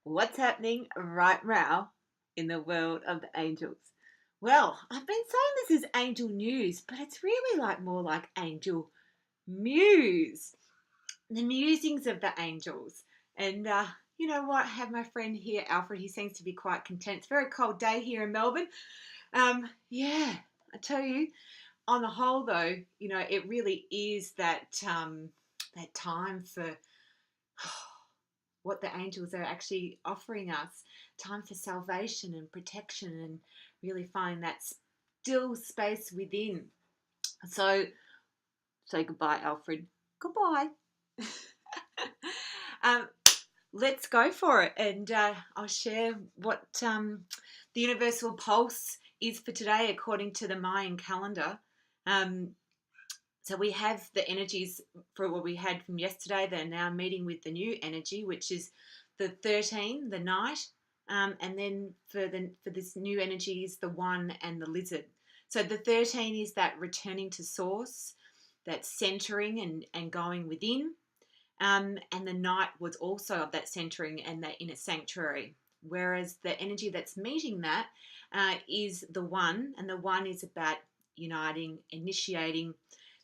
What's happening right now in the world of the angels? Well, I've been saying this is angel news, but it's really more like angel muse. The musings of the angels. And you know what? I have my friend here, Alfred. He seems to be quite content. It's a very cold day here in Melbourne. Yeah, I tell you, on the whole, though, it really is that time for what the angels are actually offering us, time for salvation and protection and really finding that still space within. So say goodbye, Alfred. Goodbye. um, let's go for it, and I'll share what the universal pulse is for today according to the Mayan calendar. um, So we have the energies for what we had from yesterday. They're now meeting with the new energy, which is the 13, the night, and then for this new energy is the 1 and the lizard. So the 13 is that returning to source, that centering and going within, and the night was also of that centering and that inner sanctuary. Whereas the energy that's meeting that is the 1, and the 1 is about uniting, initiating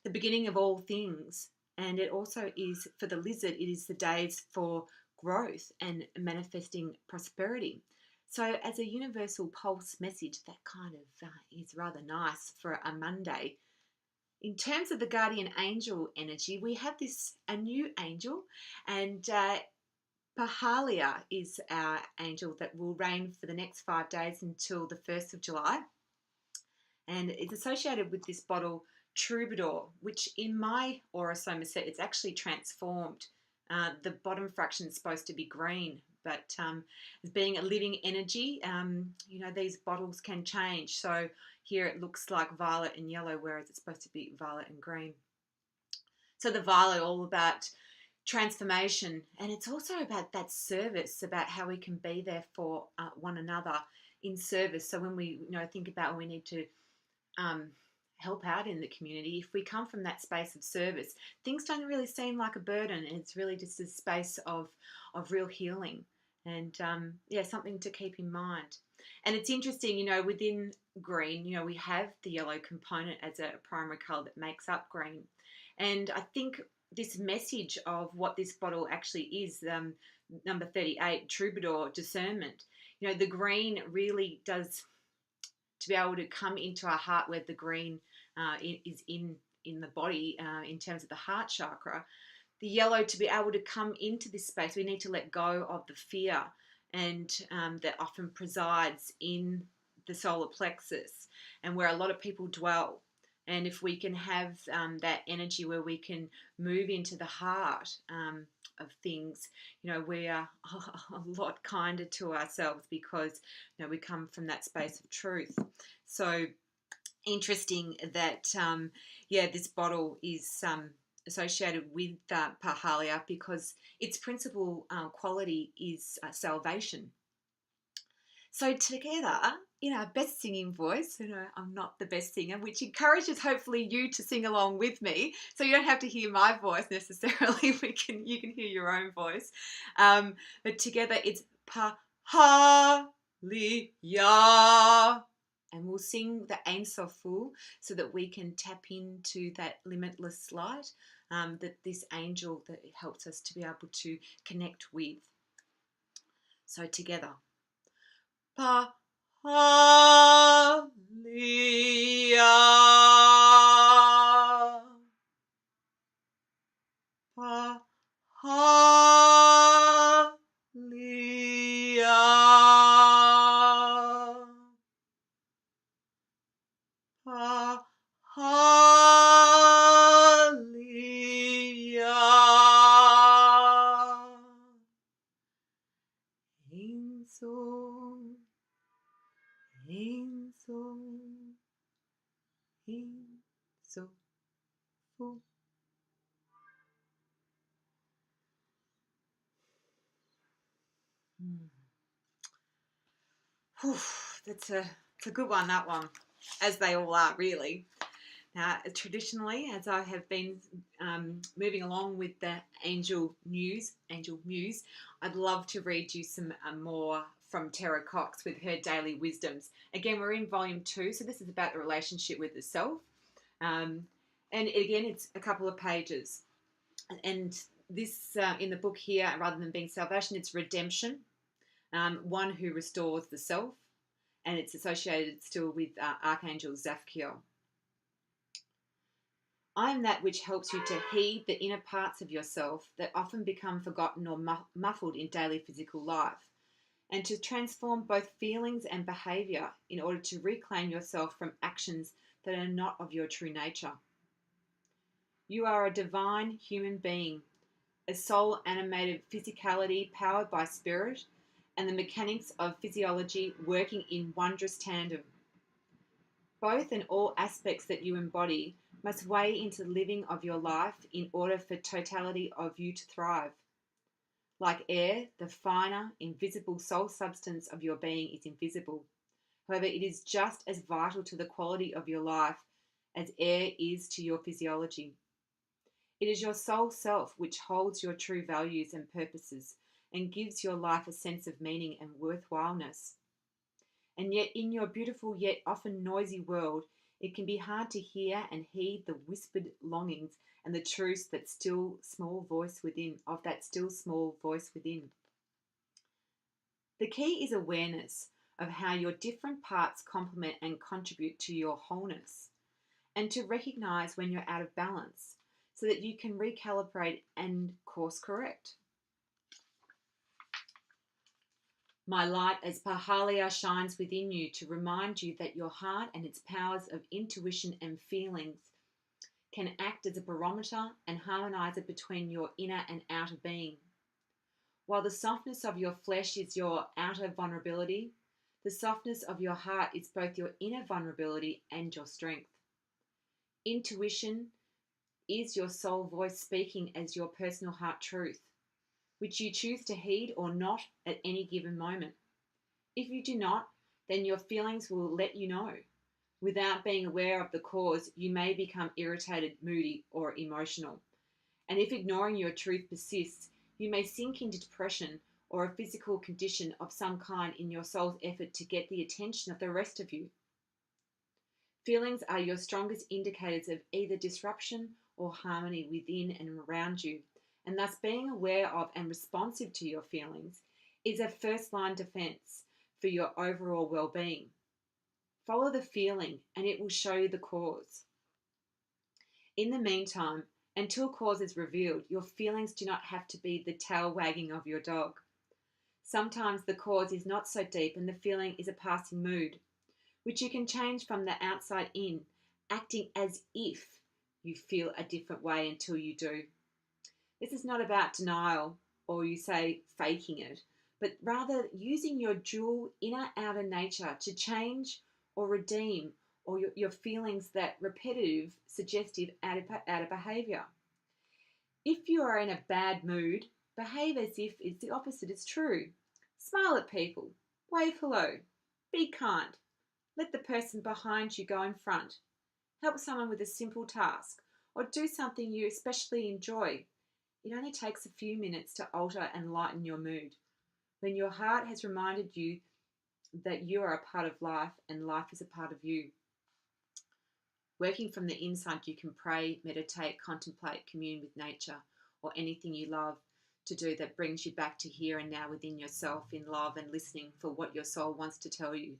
the beginning of all things. And it also is for the lizard, it is the days for growth and manifesting prosperity. So, as a universal pulse message, that kind of is rather nice for a Monday. In terms of the guardian angel energy, we have a new angel, and Pahaliah is our angel that will reign for the next 5 days until the 1st of July. And it's associated with this bottle Troubadour, which in my aura soma set, it's actually transformed. The bottom fraction is supposed to be green, but as being a living energy, these bottles can change. So here it looks like violet and yellow, whereas it's supposed to be violet and green. So the violet, all about transformation, and it's also about that service, about how we can be there for one another in service. So when we think about when we need to help out in the community, if we come from that space of service, things don't really seem like a burden, and it's really just a space of real healing. And something to keep in mind. And it's interesting, within green, we have the yellow component as a primary color that makes up green. And I think this message of what this bottle actually is, number 38, Troubadour, Discernment, the green really does, to be able to come into our heart where the green is in the body, in terms of the heart chakra. The yellow, to be able to come into this space, we need to let go of the fear, and that often presides in the solar plexus and where a lot of people dwell. And if we can have that energy where we can move into the heart of things, we are a lot kinder to ourselves, because we come from that space of truth. So interesting that this bottle is associated with Pahaliah, because its principal quality is salvation. So together, in our best singing voice, I'm not the best singer, which encourages hopefully you to sing along with me. So you don't have to hear my voice necessarily. You can hear your own voice. But together it's Pahaliah. And we'll sing the Ein Sofu so that we can tap into that limitless light, that this angel that helps us to be able to connect with. So together. Pahaliah. Pahaliah. Pahaliah. Enso, enso, enso, fu. It's a good one, that one, as they all are, really. Now, traditionally, as I have been moving along with the Angel Muse, I'd love to read you some more from Tara Cox with her daily wisdoms. Again, we're in volume 2, so this is about the relationship with the self. And again, it's a couple of pages. And this, in the book here, rather than being salvation, it's redemption, one who restores the self. And it's associated still with Archangel Zapkiel. I am that which helps you to heed the inner parts of yourself that often become forgotten or muffled in daily physical life, and to transform both feelings and behaviour in order to reclaim yourself from actions that are not of your true nature. You are a divine human being, a soul-animated physicality powered by spirit and the mechanics of physiology working in wondrous tandem. Both and all aspects that you embody must weigh into the living of your life in order for totality of you to thrive. Like air, the finer, invisible soul substance of your being is invisible. However, it is just as vital to the quality of your life as air is to your physiology. It is your soul self which holds your true values and purposes and gives your life a sense of meaning and worthwhileness. And yet in your beautiful yet often noisy world, it can be hard to hear and heed the whispered longings and the truths that still small voice within, of that still small voice within. The key is awareness of how your different parts complement and contribute to your wholeness, and to recognize when you're out of balance so that you can recalibrate and course correct. My light as Pahaliah shines within you to remind you that your heart and its powers of intuition and feelings can act as a barometer and harmonizer between your inner and outer being. While the softness of your flesh is your outer vulnerability, the softness of your heart is both your inner vulnerability and your strength. Intuition is your soul voice speaking as your personal heart truth, which you choose to heed or not at any given moment. If you do not, then your feelings will let you know. Without being aware of the cause, you may become irritated, moody, or emotional. And if ignoring your truth persists, you may sink into depression or a physical condition of some kind in your soul's effort to get the attention of the rest of you. Feelings are your strongest indicators of either disruption or harmony within and around you, and thus being aware of and responsive to your feelings is a first-line defense for your overall well-being. Follow the feeling and it will show you the cause. In the meantime, until cause is revealed, your feelings do not have to be the tail wagging of your dog. Sometimes the cause is not so deep and the feeling is a passing mood, which you can change from the outside in, acting as if you feel a different way until you do. This is not about denial or you say faking it, but rather using your dual inner-outer nature to change or redeem or your feelings that repetitive, suggestive out of behaviour. If you are in a bad mood, behave as if it's the opposite is true. Smile at people, wave hello, be kind. Let the person behind you go in front. Help someone with a simple task or do something you especially enjoy. It only takes a few minutes to alter and lighten your mood. When your heart has reminded you that you are a part of life and life is a part of you. Working from the inside, you can pray, meditate, contemplate, commune with nature, or anything you love to do that brings you back to here and now within yourself in love and listening for what your soul wants to tell you.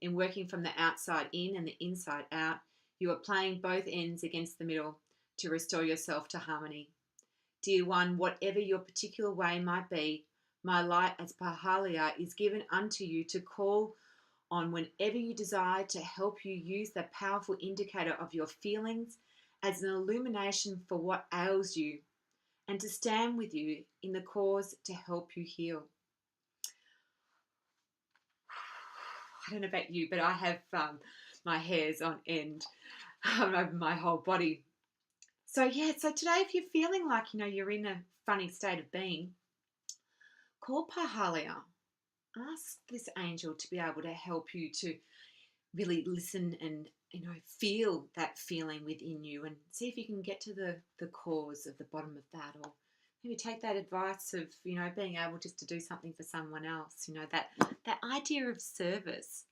In working from the outside in and the inside out, you are playing both ends against the middle to restore yourself to harmony. Dear one, whatever your particular way might be, my light as Pahaliah is given unto you to call on whenever you desire to help you use the powerful indicator of your feelings as an illumination for what ails you and to stand with you in the cause to help you heal. I don't know about you, but I have my hairs on end over my whole body. So today if you're feeling like, you're in a funny state of being, call Pahaliah. Ask this angel to be able to help you to really listen feel that feeling within you and see if you can get to the cause of the bottom of that, or maybe take that advice of, being able just to do something for someone else, that idea of service.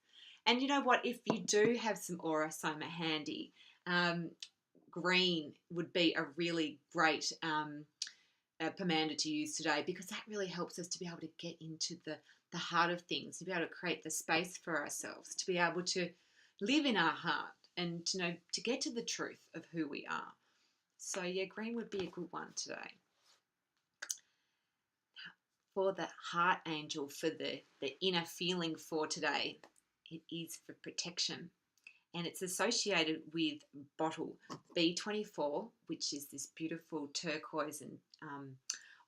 And you know what, if you do have some aura soma handy, green would be a really great pomander to use today, because that really helps us to be able to get into the heart of things, to be able to create the space for ourselves, to be able to live in our heart, and to get to the truth of who we are. So yeah, green would be a good one today. For the heart angel, for the inner feeling for today, it is for protection. And it's associated with bottle B24, which is this beautiful turquoise and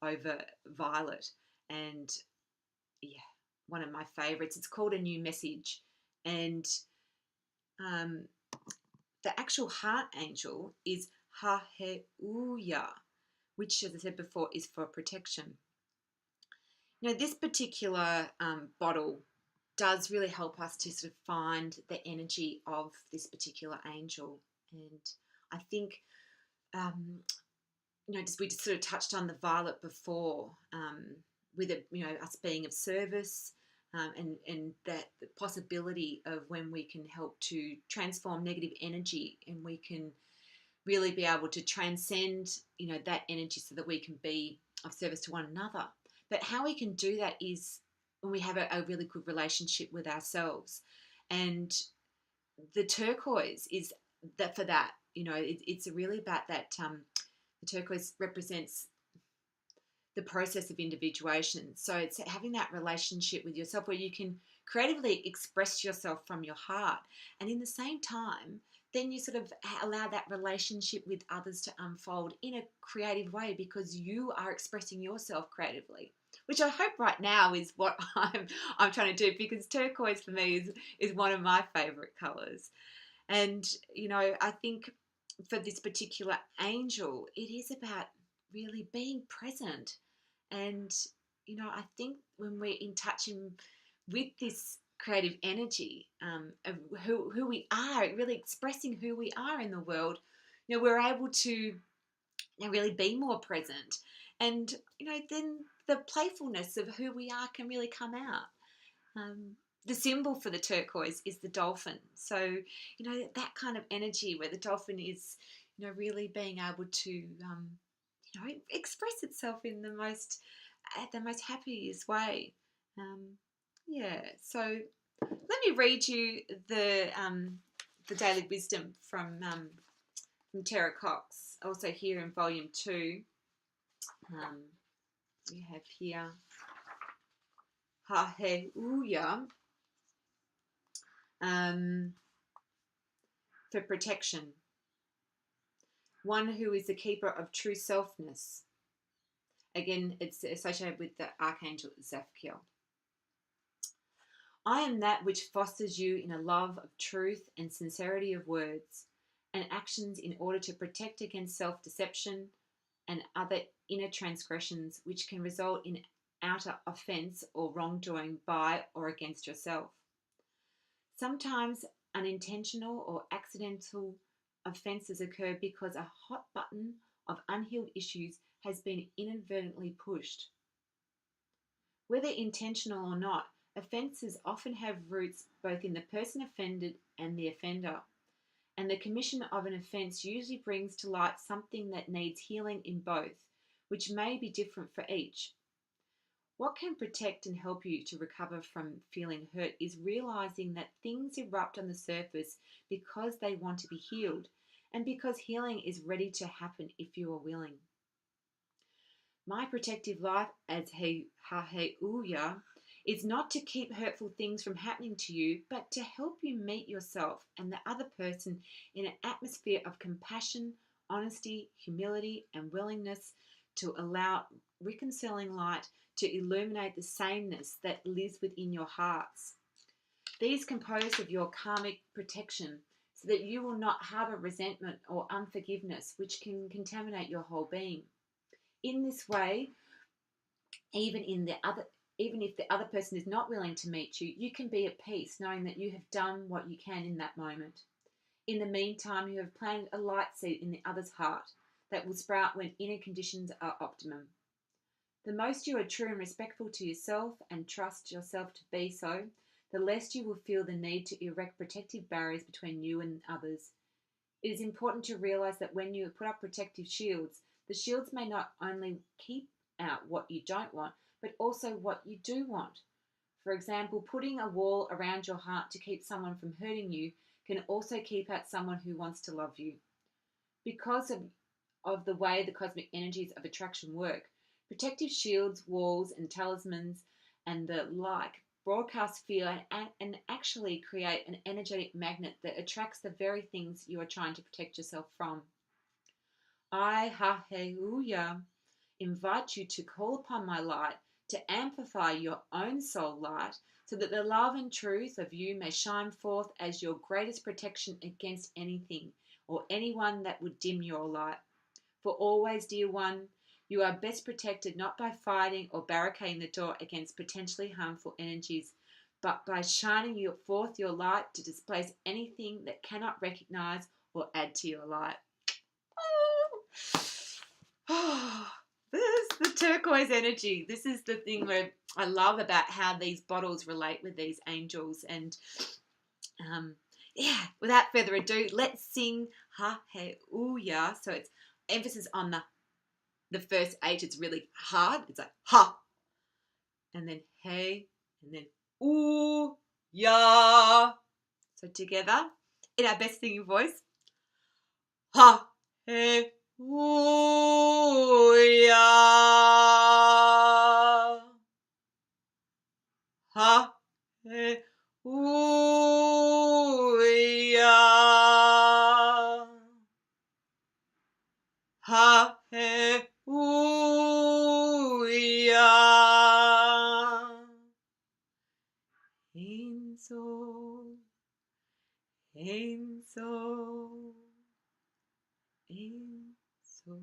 over violet. And yeah, one of my favorites. It's called A New Message. And the actual heart angel is Haheuiah, which, as I said before, is for protection. This particular bottle does really help us to sort of find the energy of this particular angel. And I think, we just sort of touched on the violet before, with it, us being of service, and that the possibility of when we can help to transform negative energy, and we can really be able to transcend, that energy, so that we can be of service to one another. But how we can do that is when we have a really good relationship with ourselves. And the turquoise is that for that. It's really about that. The turquoise represents the process of individuation. So it's having that relationship with yourself where you can creatively express yourself from your heart. And in the same time, then you sort of allow that relationship with others to unfold in a creative way, because you are expressing yourself creatively, which I hope right now is what I'm trying to do, because turquoise for me is one of my favorite colors. And, I think for this particular angel, it is about really being present. And, I think when we're in touch with this creative energy of who we are, really expressing who we are in the world, we're able to really be more present. And, then the playfulness of who we are can really come out. The symbol for the turquoise is the dolphin. So, that kind of energy where the dolphin is, really being able to, express itself in the most happiest way. So let me read you the daily wisdom from Tara Cox, also here in volume 2. We have here Haheuiah, for protection. One who is the keeper of true selfness. Again, it's associated with the Archangel Zaphiel. I am that which fosters you in a love of truth and sincerity of words and actions, in order to protect against self-deception and other inner transgressions which can result in outer offence or wrongdoing by or against yourself. Sometimes unintentional or accidental offences occur because a hot button of unhealed issues has been inadvertently pushed. Whether intentional or not, offences often have roots both in the person offended and the offender, and the commission of an offence usually brings to light something that needs healing in both, which may be different for each. What can protect and help you to recover from feeling hurt is realizing that things erupt on the surface because they want to be healed, and because healing is ready to happen if you are willing. My protective life as Haheuiah is not to keep hurtful things from happening to you, but to help you meet yourself and the other person in an atmosphere of compassion, honesty, humility, and willingness to allow reconciling light to illuminate the sameness that lives within your hearts. These compose of your karmic protection, so that you will not harbour resentment or unforgiveness, which can contaminate your whole being. In this way, even if the other person is not willing to meet you, you can be at peace knowing that you have done what you can in that moment. In the meantime, you have planted a light seed in the other's heart that will sprout when inner conditions are optimum. The most you are true and respectful to yourself and trust yourself to be so, the less you will feel the need to erect protective barriers between you and others. It is important to realize that when you put up protective shields, the shields may not only keep out what you don't want, but also what you do want. For example, putting a wall around your heart to keep someone from hurting you can also keep out someone who wants to love you. Because of the way the cosmic energies of attraction work, protective shields, walls, and talismans and the like broadcast fear and actually create an energetic magnet that attracts the very things you are trying to protect yourself from. I, Haheuiah, invite you to call upon my light to amplify your own soul light so that the love and truth of you may shine forth as your greatest protection against anything or anyone that would dim your light. For always, dear one, you are best protected not by fighting or barricading the door against potentially harmful energies, but by shining forth your light to displace anything that cannot recognize or add to your light. Oh, this is the turquoise energy. This is the thing where I love about how these bottles relate with these angels. And without further ado, let's sing Haheuiah. So it's emphasis on the first H. It's really hard. It's like ha, and then hey, and then ooh, ya. So together, in our best singing voice, ha, hey, ooh, ya, ha, hey, ooh, ya, ha, hey, ooh, ya. Ein so, ein so, ein so.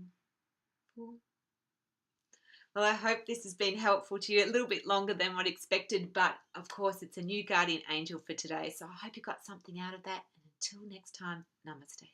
Well, I hope this has been helpful to you. A little bit longer than what expected, but of course it's a new guardian angel for today. So I hope you got something out of that. And until next time, namaste.